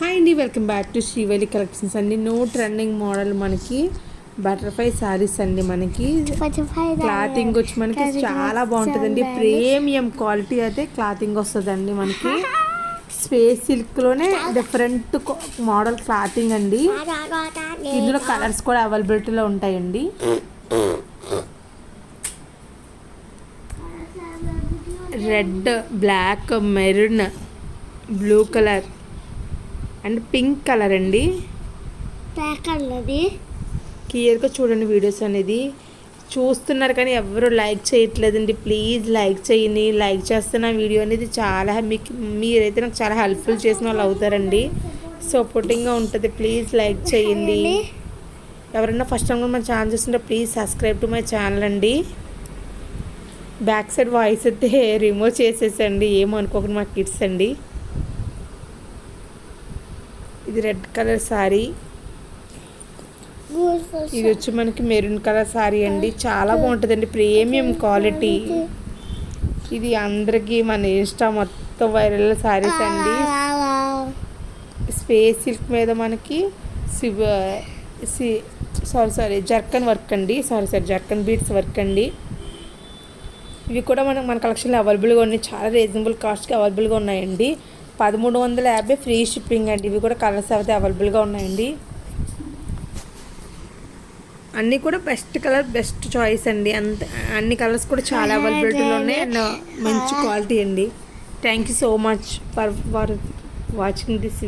Hi అండి, welcome back to Srivalli collections అండి. No trending model మనకి బటర్ఫ్లై శారీస్ అండి. మనకి క్లాతింగ్ వచ్చి మనకి చాలా బాగుంటుందండి. ప్రీమియం క్వాలిటీ అయితే క్లాతింగ్ వస్తుందండి. మనకి స్పేస్ సిల్క్లోనే డిఫరెంట్ మోడల్ క్లాతింగ్ అండి. ఇందులో కలర్స్ కూడా అవైలబిలిటీలో ఉంటాయండి. Red, black, maroon, blue colour and pink colour అండి. క్లియర్గా చూడండి. వీడియోస్ అనేది చూస్తున్నారు కానీ ఎవరు లైక్ చేయట్లేదండి. ప్లీజ్ లైక్ చేయండి. లైక్ చేస్తున్న వీడియో అనేది చాలా మీరైతే నాకు చాలా హెల్ప్ఫుల్ చేసిన వాళ్ళు అవుతారండి. సపోర్టింగ్గా ఉంటుంది. ప్లీజ్ లైక్ చేయండి. ఎవరైనా ఫస్ట్ టైం మన ఛానల్ చూస్తుంటే please subscribe to my channel అండి. బ్యాక్ సైడ్ వాయిస్ అయితే రిమూవ్ చేసేసండి, ఏమనుకోకుండా మా కిడ్స్ అండి. ఇది రెడ్ కలర్ శారీ. ఇది వచ్చి మనకి మెరూన్ కలర్ శారీ అండి. చాలా బాగుంటుందండి. Premium quality. ఇది అందరికీ మన ఇన్స్టా మొత్తం వైరల్ శారీస్ అండి. స్పేస్ సిల్క్ మీద మనకి జర్కన్ వర్క్ అండి. జర్కన్ బీడ్స్ వర్క్ అండి. ఇవి కూడా మన కలెక్షన్లో అవైలబుల్గా ఉన్నాయి. చాలా రీజనబుల్ కాస్ట్కి అవైలబుల్గా ఉన్నాయండి. 1350 ఫ్రీ షిప్పింగ్ అండి. ఇవి కూడా కలర్స్ అయితే అవైలబుల్గా ఉన్నాయండి. అన్నీ కూడా బెస్ట్ కలర్, బెస్ట్ చాయిస్ అండి. అన్ని కలర్స్ కూడా చాలా అవైలబిలిటీలో ఉన్నాయి అండ్ మంచి క్వాలిటీ అండి. Thank you so much for watching this.